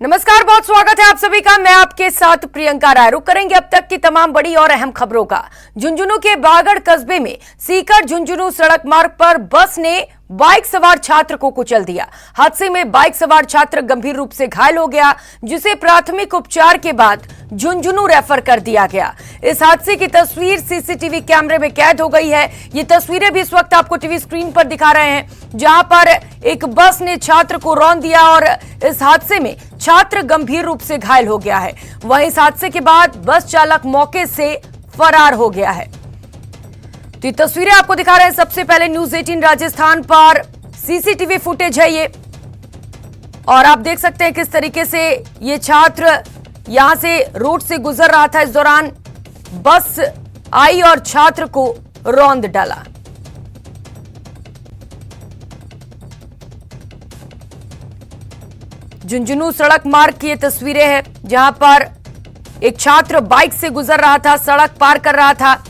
नमस्कार, बहुत स्वागत है आप सभी का। मैं आपके साथ प्रियंका राय। रुक करेंगे अब तक की तमाम बड़ी और अहम खबरों का। झुंझुनू के बागड़ कस्बे में सीकर झुंझुनू सड़क मार्ग पर बस ने बाइक सवार छात्र को कुचल दिया। हादसे में बाइक सवार छात्र गंभीर रूप से घायल हो गया, जिसे प्राथमिक उपचार के बाद झुंझुनू रेफर कर दिया गया। इस हादसे की तस्वीर सीसीटीवी कैमरे में कैद हो गई है। ये तस्वीरें भी इस वक्त आपको टीवी स्क्रीन पर दिखा रहे हैं, जहां पर एक बस ने छात्र को रौंद दिया और इस हादसे में छात्र गंभीर रूप से घायल हो गया है। वहीं इस हादसे के बाद बस चालक मौके से फरार हो गया है। तो ये तस्वीरें आपको दिखा रहे हैं। सबसे पहले न्यूज 18 राजस्थान पर सीसीटीवी फुटेज है ये, और आप देख सकते हैं किस तरीके से ये छात्र यहां से रोड से गुजर रहा था। इस दौरान बस आई और छात्र को रौंद डाला। झुंझुनू सड़क मार्ग की ये तस्वीरें हैं, जहां पर एक छात्र बाइक से गुजर रहा था, सड़क पार कर रहा था।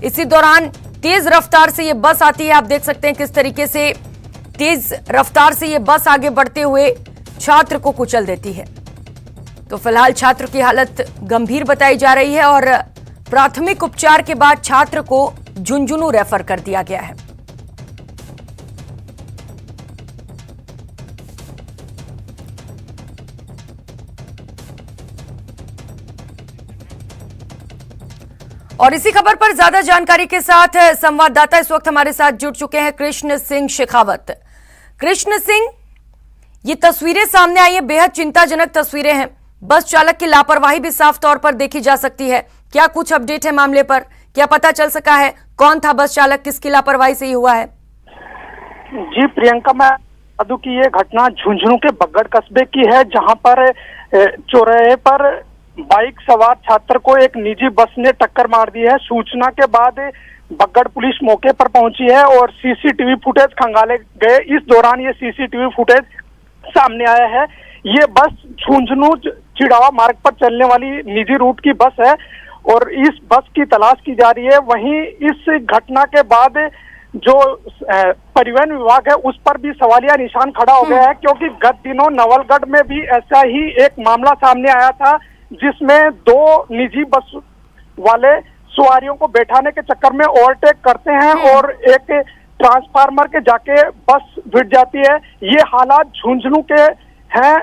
इसी दौरान तेज रफ्तार से ये बस आती है। आप देख सकते हैं किस तरीके से तेज रफ्तार से ये बस आगे बढ़ते हुए छात्र को कुचल देती है। तो फिलहाल छात्र की हालत गंभीर बताई जा रही है और प्राथमिक उपचार के बाद छात्र को झुंझुनू रेफर कर दिया गया है। और इसी खबर पर ज्यादा जानकारी के साथ संवाददाता इस वक्त हमारे साथ जुड़ चुके हैं कृष्ण सिंह शेखावत। कृष्ण सिंह, ये तस्वीरें सामने आई है, बेहद चिंताजनक तस्वीरें हैं। बस चालक की लापरवाही भी साफ तौर पर देखी जा सकती है। क्या कुछ अपडेट है मामले पर? क्या पता चल सका है कौन था बस चालक, किसकी लापरवाही से ही हुआ है? जी प्रियंका, मैं बता दूं कि ये घटना झुंझुनू के बगड़ कस्बे की है, जहां पर चौराहे पर बाइक सवार छात्र को एक निजी बस ने टक्कर मार दी है। सूचना के बाद बगड़ पुलिस मौके पर पहुंची है और सीसीटीवी फुटेज खंगाले गए। इस दौरान ये सीसीटीवी फुटेज सामने आया है। ये बस झुंझुनू चिड़ावा मार्ग पर चलने वाली निजी रूट की बस है और इस बस की तलाश की जा रही है। वहीं इस घटना के बाद जो परिवहन विभाग है उस पर भी सवालिया निशान खड़ा हो गया है, क्योंकि गत दिनों नवलगढ़ में भी ऐसा ही एक मामला सामने आया था, जिसमें दो निजी बस वाले सवारियों को बैठाने के चक्कर में ओवरटेक करते हैं और एक ट्रांसफार्मर के जाके बस भिड़ जाती है। ये हालात झुंझुनू के हैं।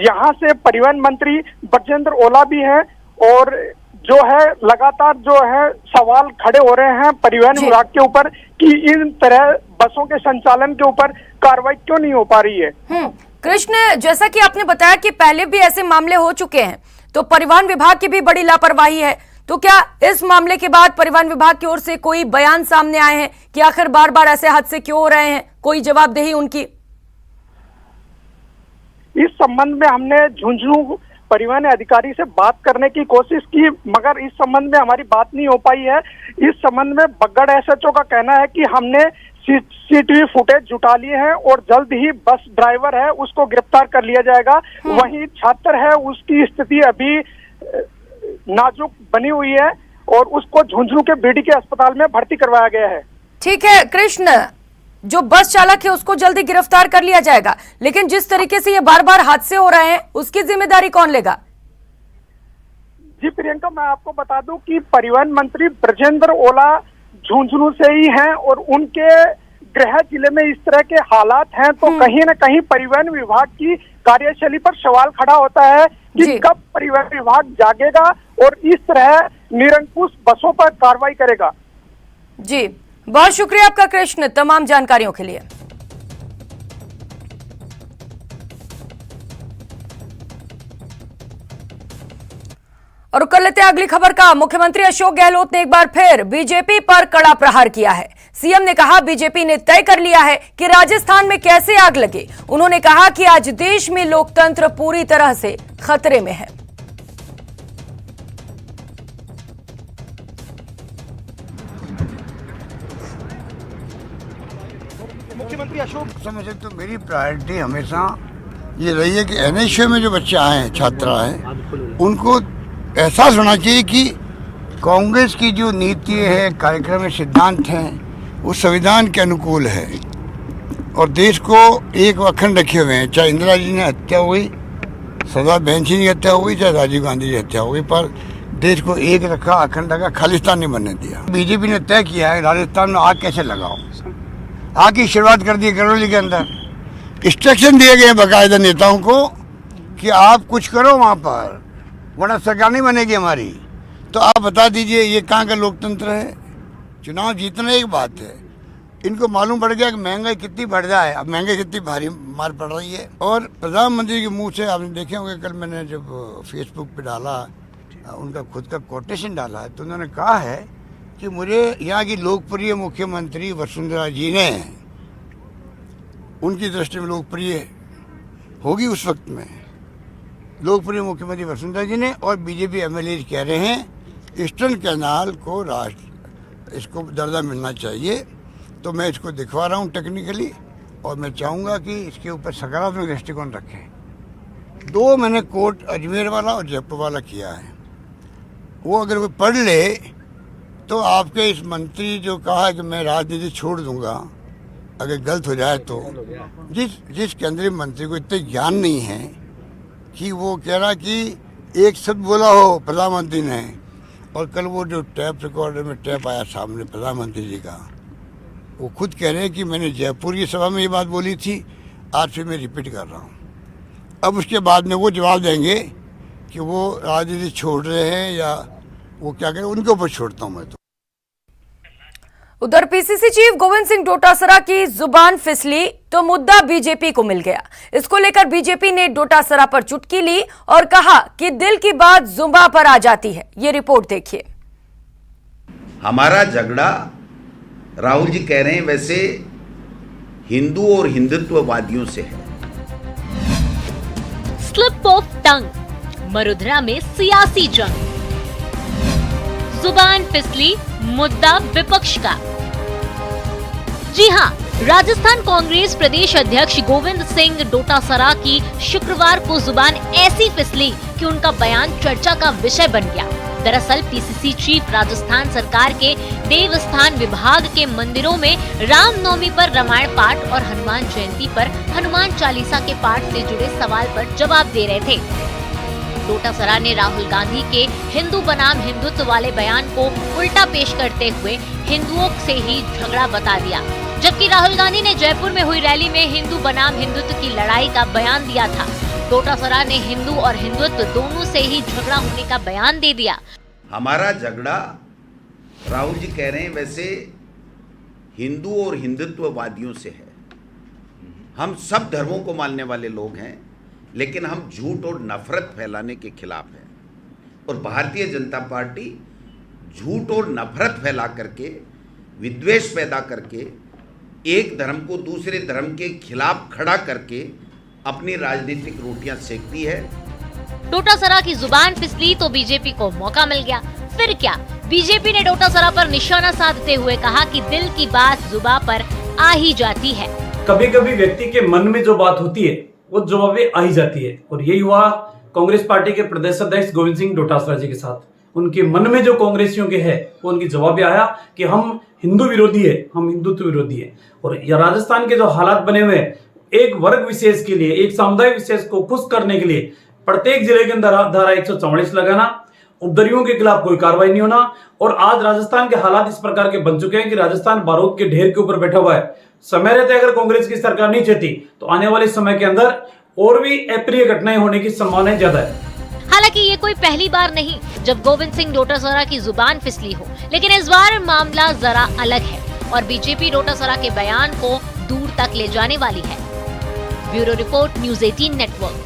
यहाँ से परिवहन मंत्री ब्रजेंद्र ओला भी हैं और जो है लगातार जो है सवाल खड़े हो रहे हैं परिवहन विभाग के ऊपर कि इन तरह बसों के संचालन के ऊपर कार्रवाई क्यों नहीं हो पा रही है। कृष्ण, जैसा कि आपने बताया कि पहले भी ऐसे मामले हो चुके हैं, तो परिवहन विभाग की भी बड़ी लापरवाही है। तो क्या इस मामले के बाद परिवहन विभाग की ओर से कोई बयान सामने आए हैं कि आखिर बार बार ऐसे हादसे क्यों हो रहे हैं? कोई जवाबदेही उनकी? इस संबंध में हमने झुंझुनू परिवहन अधिकारी से बात करने की कोशिश की, मगर इस संबंध में हमारी बात नहीं हो पाई है। इस संबंध में बगड़ एसएचओ का कहना है कि हमने सीसीटीवी फुटेज जुटा लिए हैं और जल्द ही बस ड्राइवर है उसको गिरफ्तार कर लिया जाएगा। वहीं छात्र है उसकी स्थिति अभी नाजुक बनी हुई है और उसको झुंझुनू के बीडी के अस्पताल में भर्ती करवाया गया है। ठीक है कृष्ण, जो बस चालक है उसको जल्दी गिरफ्तार कर लिया जाएगा, लेकिन जिस तरीके से ये बार बार हादसे हो रहे हैं उसकी जिम्मेदारी कौन लेगा? जी प्रियंका, मैं आपको बता दूं कि परिवहन मंत्री ब्रजेंद्र ओला झुंझुनू से ही हैं और उनके गृह जिले में इस तरह के हालात हैं, तो कहीं न कहीं परिवहन विभाग की कार्यशैली पर सवाल खड़ा होता है कि कब परिवहन विभाग जागेगा और इस तरह निरंकुश बसों पर कार्रवाई करेगा। जी, बहुत शुक्रिया आपका कृष्ण तमाम जानकारियों के लिए। और कर लेते हैं अगली खबर का। मुख्यमंत्री अशोक गहलोत ने एक बार फिर बीजेपी पर कड़ा प्रहार किया है। सीएम ने कहा बीजेपी ने तय कर लिया है कि राजस्थान में कैसे आग लगे। उन्होंने कहा कि आज देश में लोकतंत्र पूरी तरह से खतरे में है। मुख्यमंत्री अशोक समझे तो मेरी प्रायोरिटी हमेशा ये रही है कि एनएसयू में जो बच्चे आए हैं, छात्र हैं, उनको एहसास होना चाहिए कि कांग्रेस की जो नीति है, कार्यक्रम है, सिद्धांत हैं, वो संविधान के अनुकूल है और देश को एक अखंड रखे हुए हैं। चाहे इंदिरा जी ने हत्या हुई सरदार भीम सिंह की हत्या हो गई, चाहे राजीव गांधी की हत्या हो गई, पर देश को एक रखा, अखंड रखा, खालिस्तान नहीं बनने दिया। बीजेपी ने तय किया है राजस्थान में आग कैसे लगाओ, आग की शुरुआत कर दी करौली के अंदर। इंस्ट्रक्शन दिए गए बाकायदा नेताओं को कि आप कुछ करो वहाँ पर, वरना सरकार नहीं बनेगी हमारी। तो आप बता दीजिए ये कहाँ का लोकतंत्र है? चुनाव जीतना एक बात है, इनको मालूम पड़ गया कि महंगाई कितनी बढ़ जाए, अब महंगाई कितनी भारी मार पड़ रही है। और प्रधानमंत्री के मुंह से आपने देखे होंगे, कल मैंने जब फेसबुक पे डाला, उनका खुद का कोटेशन डाला है, तो उन्होंने कहा है कि मुझे यहाँ की लोकप्रिय मुख्यमंत्री वसुंधरा जी ने, उनकी दृष्टि में लोकप्रिय होगी उस वक्त में, लोकप्रिय मुख्यमंत्री वसुंधरा जी ने और बीजेपी एमएलए कह रहे हैं ईस्टर्न कैनाल को राष्ट्र इसको दर्जा मिलना चाहिए। तो मैं इसको दिखवा रहा हूँ टेक्निकली, और मैं चाहूँगा कि इसके ऊपर सकारात्मक दृष्टिकोण रखें। 2 मैंने कोर्ट अजमेर वाला और जयपुर वाला किया है, वो अगर कोई पढ़ ले तो आपके इस मंत्री जो कहा है कि मैं राजनीति छोड़ दूंगा अगर गलत हो जाए, तो जिस केंद्रीय मंत्री को इतने ज्ञान नहीं है कि वो कह रहा कि एक शब्द बोला हो प्रधानमंत्री ने, और कल वो जो टैप रिकॉर्डर में टैप आया सामने प्रधानमंत्री जी का, वो खुद कह रहे हैं कि मैंने जयपुर की सभा में ये बात बोली थी, आज फिर मैं रिपीट कर रहा हूँ। अब उसके बाद में वो जवाब देंगे कि वो राजनीति छोड़ रहे हैं या वो क्या करें, उनके ऊपर छोड़ता हूँ मैं। तो उधर पीसीसी चीफ गोविंद सिंह डोटासरा की जुबान फिसली तो मुद्दा बीजेपी को मिल गया। इसको लेकर बीजेपी ने डोटासरा पर चुटकी ली और कहा कि दिल की बात जुबान पर आ जाती है। ये रिपोर्ट देखिए। हमारा झगड़ा, राहुल जी कह रहे हैं, वैसे हिंदू और हिंदुत्ववादियों से है। स्लिप ऑफ टंग, मरुधरा में सियासी जंग, जुबान फिसली, मुद्दा विपक्ष का। जी हां, राजस्थान कांग्रेस प्रदेश अध्यक्ष गोविंद सिंह डोटासरा की शुक्रवार को जुबान ऐसी फिसली कि उनका बयान चर्चा का विषय बन गया। दरअसल पीसीसी चीफ राजस्थान सरकार के देवस्थान विभाग के मंदिरों में रामनवमी पर रामायण पाठ और हनुमान जयंती पर हनुमान चालीसा के पाठ से जुड़े सवाल पर जवाब दे रहे थे। डोटासरा ने राहुल गांधी के हिंदू बनाम हिंदुत्व वाले बयान को उल्टा पेश करते हुए हिंदुओं से ही झगड़ा बता दिया, जबकि राहुल गांधी ने जयपुर में हुई रैली में हिंदू बनाम हिंदुत्व की लड़ाई का बयान दिया था। डोटासरा ने हिंदू और हिंदुत्व दोनों से ही झगड़ा होने का बयान दे दिया। हमारा झगड़ा, राहुल जी कह रहे हैं, वैसे हिंदू और हिंदुत्ववादियों से है। हम सब धर्मों को मानने वाले लोग हैं, लेकिन हम झूठ और नफरत फैलाने के खिलाफ हैं। और भारतीय जनता पार्टी झूठ और नफरत फैला करके, विद्वेष पैदा करके, एक धर्म को दूसरे धर्म के खिलाफ खड़ा करके अपनी राजनीतिक रोटियां सेकती है। डोटासरा की जुबान फिसली तो बीजेपी को मौका मिल गया। फिर क्या, बीजेपी ने डोटासरा पर निशाना साधते हुए कहा कि दिल की बात जुबान पर आ ही जाती है। कभी कभी व्यक्ति के मन में जो बात होती है वो जुबान पे आ ही जाती है, और यही हुआ कांग्रेस पार्टी के प्रदेश अध्यक्ष गोविंद सिंह डोटासरा जी के साथ। उनके मन में जो कांग्रेसियों के है वो उनकी जवाब आया कि हम हिंदू विरोधी है, हम हिंदुत्व विरोधी है। और यह राजस्थान के जो हालात बने हुए, एक वर्ग विशेष के लिए, एक समुदाय विशेष को खुश करने के लिए प्रत्येक जिले के अंदर धारा 144 लगाना, उपद्रवियों के खिलाफ कोई कार्रवाई नहीं होना। और आज राजस्थान के हालात इस प्रकार के बन चुके हैं कि राजस्थान बारूद के ढेर के ऊपर बैठा हुआ है। समय रहते अगर कांग्रेस की सरकार नहीं चाहती तो आने वाले समय के अंदर और भी अप्रिय घटनाएं होने की संभावना ज्यादा है। हालांकि ये कोई पहली बार नहीं जब गोविंद सिंह डोटासरा की जुबान फिसली हो, लेकिन इस बार मामला जरा अलग है और बीजेपी डोटासरा के बयान को दूर तक ले जाने वाली है। Bureau report, news 18 network.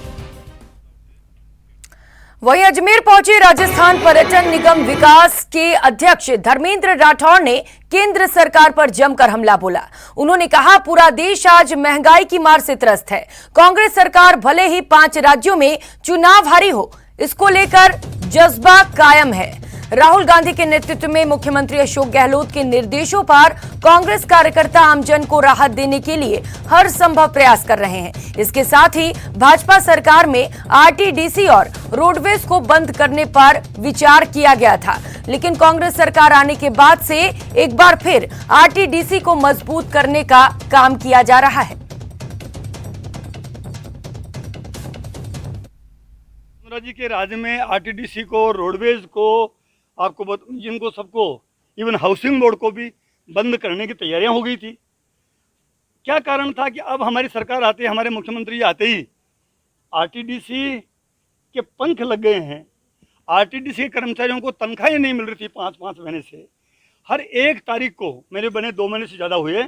वहीं अजमेर पहुंचे राजस्थान पर्यटन निगम विकास के अध्यक्ष धर्मेंद्र राठौड़ ने केंद्र सरकार पर जमकर हमला बोला। उन्होंने कहा, पूरा देश आज महंगाई की मार से त्रस्त है। कांग्रेस सरकार भले ही 5 राज्यों में चुनाव हारी हो, इसको लेकर जज्बा कायम है। राहुल गांधी के नेतृत्व में मुख्यमंत्री अशोक गहलोत के निर्देशों पर कांग्रेस कार्यकर्ता आमजन को राहत देने के लिए हर संभव प्रयास कर रहे हैं। इसके साथ ही भाजपा सरकार में आरटीडीसी और रोडवेज को बंद करने पर विचार किया गया था, लेकिन कांग्रेस सरकार आने के बाद से एक बार फिर आरटीडीसी को मजबूत करने का काम किया जा रहा है। वसुंधरा जी के राज में आरटीडीसी को, रोडवेज को, आपको जिनको सबको, इवन हाउसिंग बोर्ड को भी बंद करने की तैयारियां हो गई थी। क्या कारण था कि अब हमारी सरकार आते, हमारे मुख्यमंत्री जी आते ही आरटीडीसी के पंख लग गए हैं। आरटीडीसी के कर्मचारियों को तनख्वाहें नहीं मिल रही थी 5-5 महीने से। हर 1 तारीख को, मेरे बने 2 महीने से ज़्यादा हुए,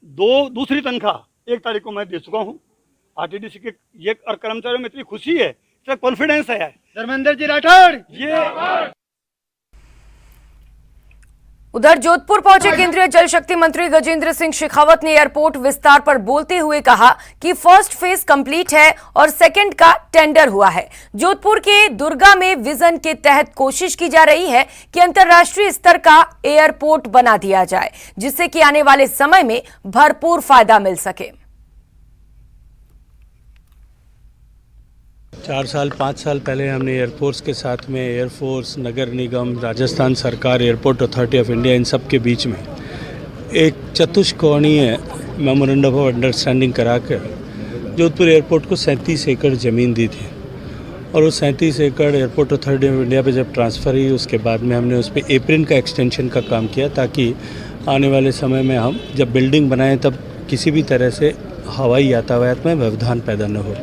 दूसरी तनख्वाह 1 तारीख को मैं दे चुका हूँ। आरटीडीसी के ये और कर्मचारियों में इतनी खुशी है, इतना कॉन्फिडेंस है। धर्मेंद्र जी राठौड़ ये। उधर जोधपुर पहुंचे केंद्रीय जल शक्ति मंत्री गजेंद्र सिंह शेखावत ने एयरपोर्ट विस्तार पर बोलते हुए कहा कि फर्स्ट फेज कंप्लीट है और सेकंड का टेंडर हुआ है। जोधपुर के दुर्गा में विजन के तहत कोशिश की जा रही है कि अंतर्राष्ट्रीय स्तर का एयरपोर्ट बना दिया जाए, जिससे कि आने वाले समय में भरपूर फायदा मिल सके। 4 साल 5 साल पहले हमने एयरफोर्स के साथ में एयरफोर्स, नगर निगम, राजस्थान सरकार, एयरपोर्ट अथॉरिटी ऑफ इंडिया, इन सब के बीच में एक चतुष्कोणीय मेमोरेंडम ऑफ अंडरस्टैंडिंग करा कर जोधपुर एयरपोर्ट को 37 एकड़ ज़मीन दी थी। और वो 37 एकड़ एयरपोर्ट अथॉरिटी ऑफ इंडिया पे जब ट्रांसफ़र हुई, उसके बाद में हमने उस पर एप्रिन का एक्सटेंशन का काम किया, ताकि आने वाले समय में हम जब बिल्डिंग बनाएं तब किसी भी तरह से हवाई यातायात में व्यवधान पैदा न हो।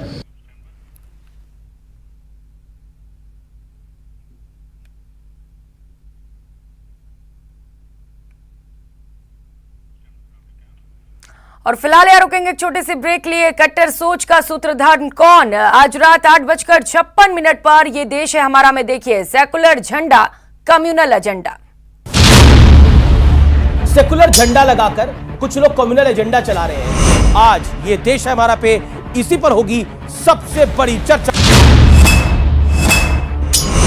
और फिलहाल यहाँ रुकेंगे एक छोटे से ब्रेक लिए। कट्टर सोच का सूत्रधार कौन? आज रात 8:56 पर ये देश है हमारा में देखिए सेकुलर झंडा, कम्युनल एजेंडा। सेकुलर झंडा लगाकर कुछ लोग कम्युनल एजेंडा चला रहे हैं। आज ये देश है हमारा पे इसी पर होगी सबसे बड़ी चर्चा।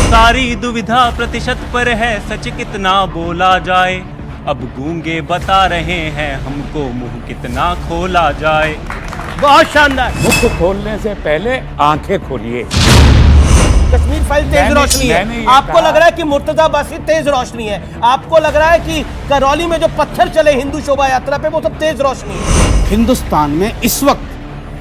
सारी दुविधा प्रतिशत पर है, सच कितना बोला जाए। अब गूंगे बता रहे हैं हमको, मुंह कितना खोला जाए। बहुत शानदार। मुख खोलने से पहले आंखें खोलिए। कश्मीर फाइल तेज रोशनी है। आपको लग रहा है कि मुर्तजा बासी तेज रोशनी है, आपको लग रहा है कि करौली में जो पत्थर चले हिंदू शोभा यात्रा पे वो सब तेज रोशनी है। हिंदुस्तान में इस वक्त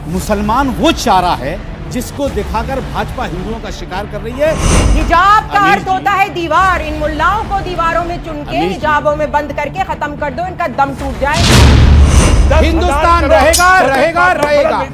मुसलमान वो चारा है जिसको दिखाकर भाजपा हिंदुओं का शिकार कर रही है। हिजाब का अर्थ होता है दीवार। इन मुल्लाओं को दीवारों में चुन के हिजाबों में बंद करके खत्म कर दो, इनका दम टूट जाए। हिंदुस्तान रहेगा, रहेगा, रहेगा।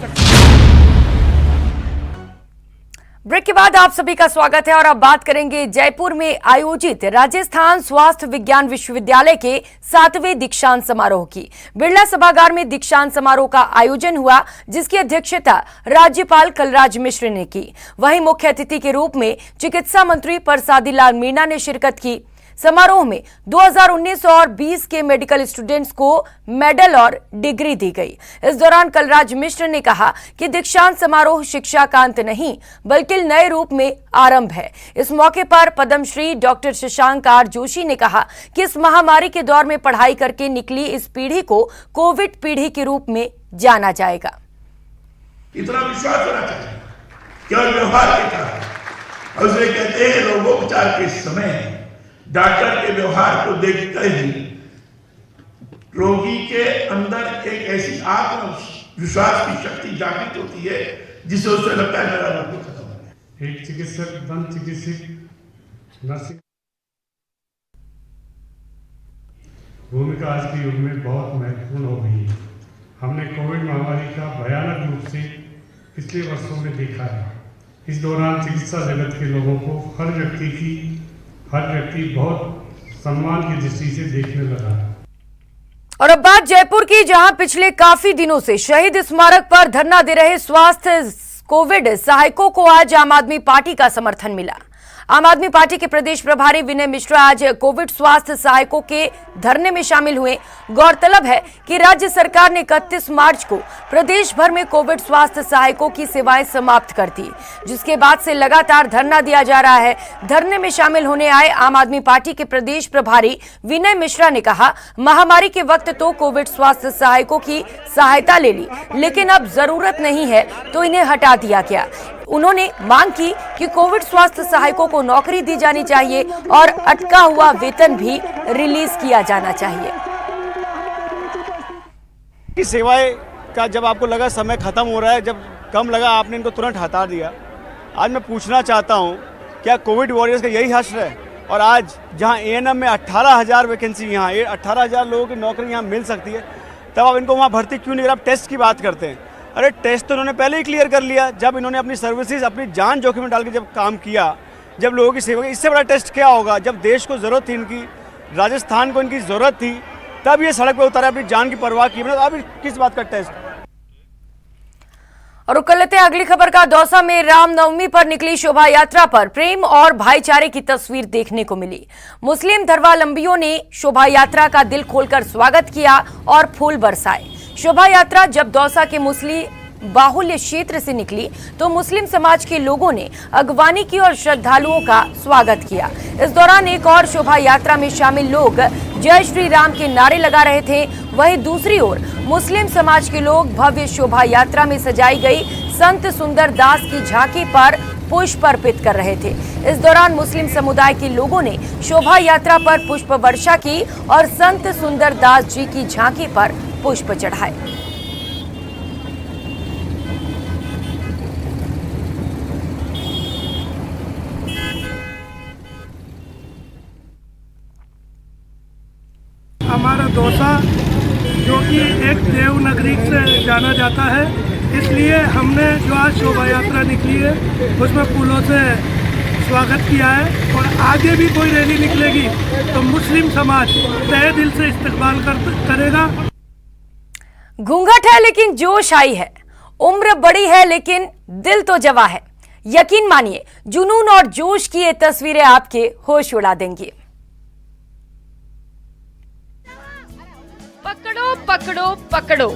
ब्रेक के बाद आप सभी का स्वागत है और अब बात करेंगे जयपुर में आयोजित राजस्थान स्वास्थ्य विज्ञान विश्वविद्यालय के 7वें दीक्षांत समारोह की। बिरला सभागार में दीक्षांत समारोह का आयोजन हुआ, जिसकी अध्यक्षता राज्यपाल कलराज मिश्र ने की। वहीं मुख्य अतिथि के रूप में चिकित्सा मंत्री प्रसादी लाल मीणा ने शिरकत की। समारोह में 2019 और 20 के मेडिकल स्टूडेंट्स को मेडल और डिग्री दी गई। इस दौरान कलराज मिश्र ने कहा कि दीक्षांत समारोह शिक्षा का अंत नहीं बल्कि नए रूप में आरंभ है। इस मौके पर पद्मश्री डॉक्टर शशांक आर जोशी ने कहा कि इस महामारी के दौर में पढ़ाई करके निकली इस पीढ़ी को कोविड पीढ़ी के रूप में जाना जाएगा। इतना विश्वास होना चाहिए, केवल व्यवहार के कारण। और कहते हैं रोगोपचार के समय डॉक्टर के व्यवहार को देखते ही रोगी के अंदर एक ऐसी आत्मविश्वास की शक्ति जागृत होती है जिससे उसे लगता है मेरा रोग खत्म हो गया। एक चिकित्सक, दंत चिकित्सक, नर्सिंग भूमिका आज के युग में बहुत महत्वपूर्ण हो गई है। हमने कोविड महामारी का भयानक रूप से पिछले वर्षों में देखा है। इस दौरान चिकित्सा जगत के लोगों को हर व्यक्ति बहुत सम्मान की दृष्टि से देखने लगा है। और अब बात जयपुर की, जहां पिछले काफी दिनों से शहीद स्मारक पर धरना दे रहे स्वास्थ्य कोविड सहायकों को आज आम आदमी पार्टी का समर्थन मिला। आम आदमी पार्टी के प्रदेश प्रभारी विनय मिश्रा आज कोविड स्वास्थ्य सहायकों के धरने में शामिल हुए। गौरतलब है कि राज्य सरकार ने 31 मार्च को प्रदेश भर में कोविड स्वास्थ्य सहायकों की सेवाएं समाप्त कर दी, जिसके बाद से लगातार धरना दिया जा रहा है। धरने में शामिल होने आए आम आदमी पार्टी के प्रदेश प्रभारी विनय मिश्रा ने कहा, महामारी के वक्त तो कोविड स्वास्थ्य सहायकों की सहायता ले ली, लेकिन अब जरूरत नहीं है तो इन्हें हटा दिया गया। उन्होंने मांग की कि कोविड स्वास्थ्य सहायकों को नौकरी दी जानी चाहिए और अटका हुआ वेतन भी रिलीज किया जाना चाहिए। सेवाएं का जब आपको लगा समय खत्म हो रहा है, जब कम लगा, आपने इनको तुरंत हटा दिया। आज मैं पूछना चाहता हूँ, क्या कोविड वॉरियर्स का यही हश्र है? और आज जहाँ ANM में 18,000 वैकेंसी, यहाँ 18,000 लोगों की नौकरी यहाँ मिल सकती है, तब आप इनको वहाँ भर्ती क्यों नहीं कर? आप टेस्ट की बात करते हैं। अरे टेस्ट तो इन्होंने पहले ही क्लियर कर लिया, जब इन्होंने अपनी सर्विसेज, अपनी जान जोखिम में डाल के जब काम किया, जब लोगों की सेवा की। इससे बड़ा टेस्ट क्या होगा? जब देश को ज़रूरत थी इनकी, राजस्थान को इनकी ज़रूरत थी, तब ये सड़क पर उतारे, अपनी जान की परवाह की। मतलब अब किस बात का टेस्ट? और कर लेते हैं अगली खबर का। दौसा में रामनवमी पर निकली शोभा यात्रा पर प्रेम और भाईचारे की तस्वीर देखने को मिली। मुस्लिम धर्मावलंबियों ने शोभा यात्रा का दिल खोलकर स्वागत किया और फूल बरसाए। शोभा यात्रा जब दौसा के मुस्लिम बाहुल्य क्षेत्र से निकली तो मुस्लिम समाज के लोगों ने अगवानी की और श्रद्धालुओं का स्वागत किया। इस दौरान एक और शोभा यात्रा में शामिल लोग जय श्री राम के नारे लगा रहे थे। वहीं दूसरी ओर मुस्लिम समाज के लोग भव्य शोभा यात्रा में सजाई गई संत सुंदर दास की झांकी पर पुष्प अर्पित कर रहे थे। इस दौरान मुस्लिम समुदाय के लोगों ने शोभा यात्रा पर पुष्प वर्षा की और संत सुंदर दास जी की झांकी पर पुष्प चढ़ाए। हमारा दौसा जो कि एक देवनगरी से जाना जाता है, इसलिए हमने जो आज शोभा यात्रा निकली है उसमें फूलों से स्वागत किया है। और आगे भी कोई रैली निकलेगी तो मुस्लिम समाज तहे दिल से इस्तकबाल करेगा। घूंघट है लेकिन जोश आई है, उम्र बड़ी है लेकिन दिल तो जवां है। यकीन मानिए जुनून और जोश की ये तस्वीरें आपके होश उड़ा देंगी। पकड़ो पकड़ो पकड़ो,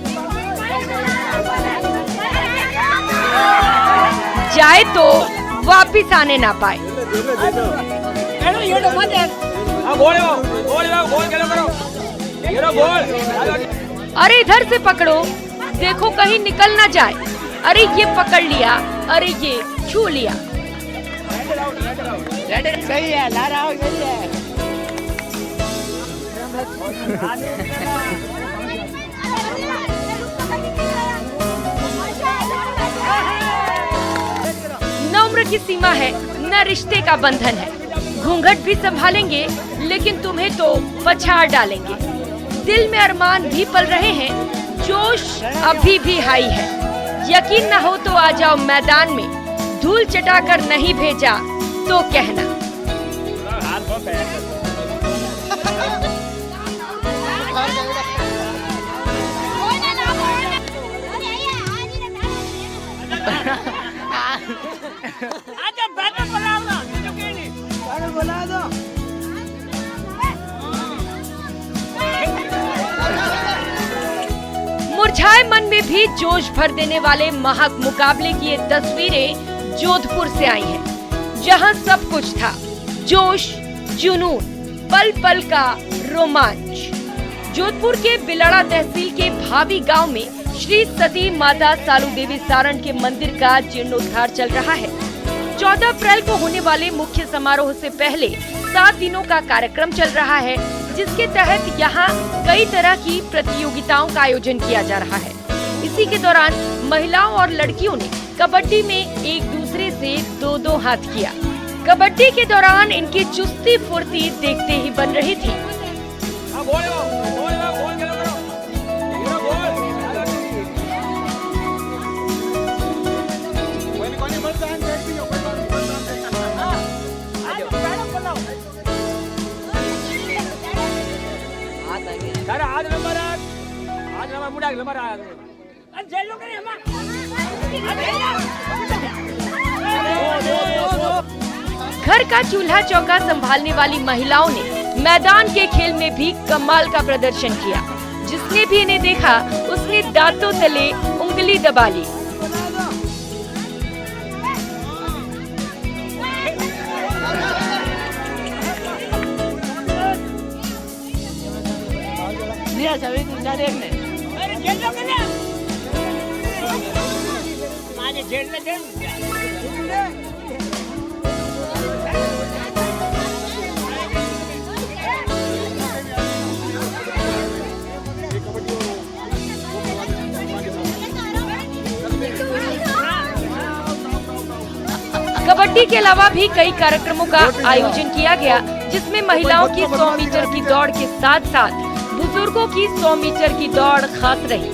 जाए तो वापिस आने ना पाए। अरे इधर से पकड़ो, देखो कहीं निकल ना जाए। अरे ये पकड़ लिया, अरे ये छू लिया। सही है, ला रहा हूँ, सही है। न उम्र की सीमा है, न रिश्ते का बंधन है। घूंघट भी संभालेंगे लेकिन तुम्हें तो पछाड़ डालेंगे। दिल में अरमान भी पल रहे हैं, जोश अभी भी हाई है। यकीन न हो तो आ जाओ मैदान में, धूल चटाकर नहीं भेजा तो कहना। मुरझाए मन में भी जोश भर देने वाले महक मुकाबले की ये तस्वीरें जोधपुर से आई हैं, जहां सब कुछ था, जोश, जुनून, पल पल का रोमांच। जोधपुर के बिलड़ा तहसील के भावी गांव में श्री सती माता सालू देवी सारण के मंदिर का जीर्णोद्धार चल रहा है। 14 अप्रैल को होने वाले मुख्य समारोह से पहले 7 दिनों का कार्यक्रम चल रहा है, जिसके तहत यहाँ कई तरह की प्रतियोगिताओं का आयोजन किया जा रहा है। इसी के दौरान महिलाओं और लड़कियों ने कबड्डी में एक दूसरे से 2-2 हाथ किया। कबड्डी के दौरान इनकी चुस्ती फुर्ती देखते ही बन रही थी। घर का चूल्हा चौका संभालने वाली महिलाओं ने मैदान के खेल में भी कमाल का प्रदर्शन किया। जिसने भी इन्हें देखा उसने दांतों तले उंगली दबा ली। कबड्डी के अलावा भी कई कार्यक्रमों का आयोजन किया गया, जिसमें महिलाओं की 100 मीटर की दौड़ के साथ साथ बुजुर्गों की 100 मीटर की दौड़ खास रही।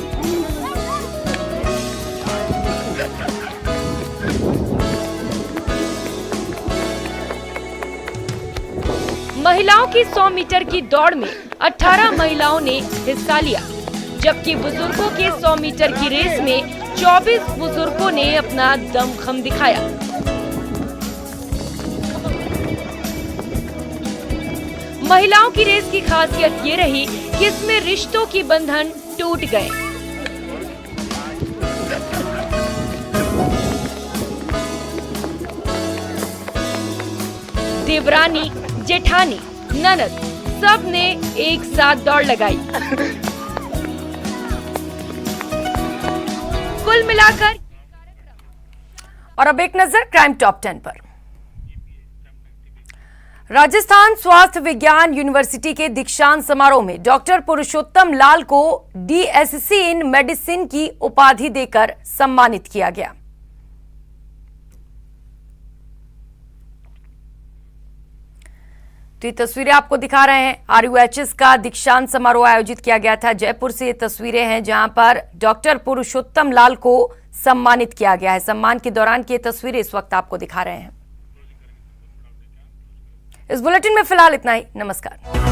महिलाओं की 100 मीटर की दौड़ में 18 महिलाओं ने हिस्सा लिया, जबकि बुजुर्गों के 100 मीटर की रेस में 24 बुजुर्गों ने अपना दमखम दिखाया। महिलाओं की रेस की खासियत ये रही कि इसमें रिश्तों की बंधन टूट गए। देवरानी, जेठानी, ननद सब ने एक साथ दौड़ लगाई। कुल मिलाकर। और अब एक नजर क्राइम टॉप 10 पर। राजस्थान स्वास्थ्य विज्ञान यूनिवर्सिटी के दीक्षांत समारोह में डॉक्टर पुरुषोत्तम लाल को डीएससी इन मेडिसिन की उपाधि देकर सम्मानित किया गया। तो ये तस्वीरें आपको दिखा रहे हैं। आरयूएचएस का दीक्षांत समारोह आयोजित किया गया था। जयपुर से ये तस्वीरें हैं जहां पर डॉक्टर पुरुषोत्तम लाल को सम्मानित किया गया है। सम्मान के दौरान की ये तस्वीरें इस वक्त आपको दिखा रहे हैं। इस बुलेटिन में फिलहाल इतना ही। नमस्कार।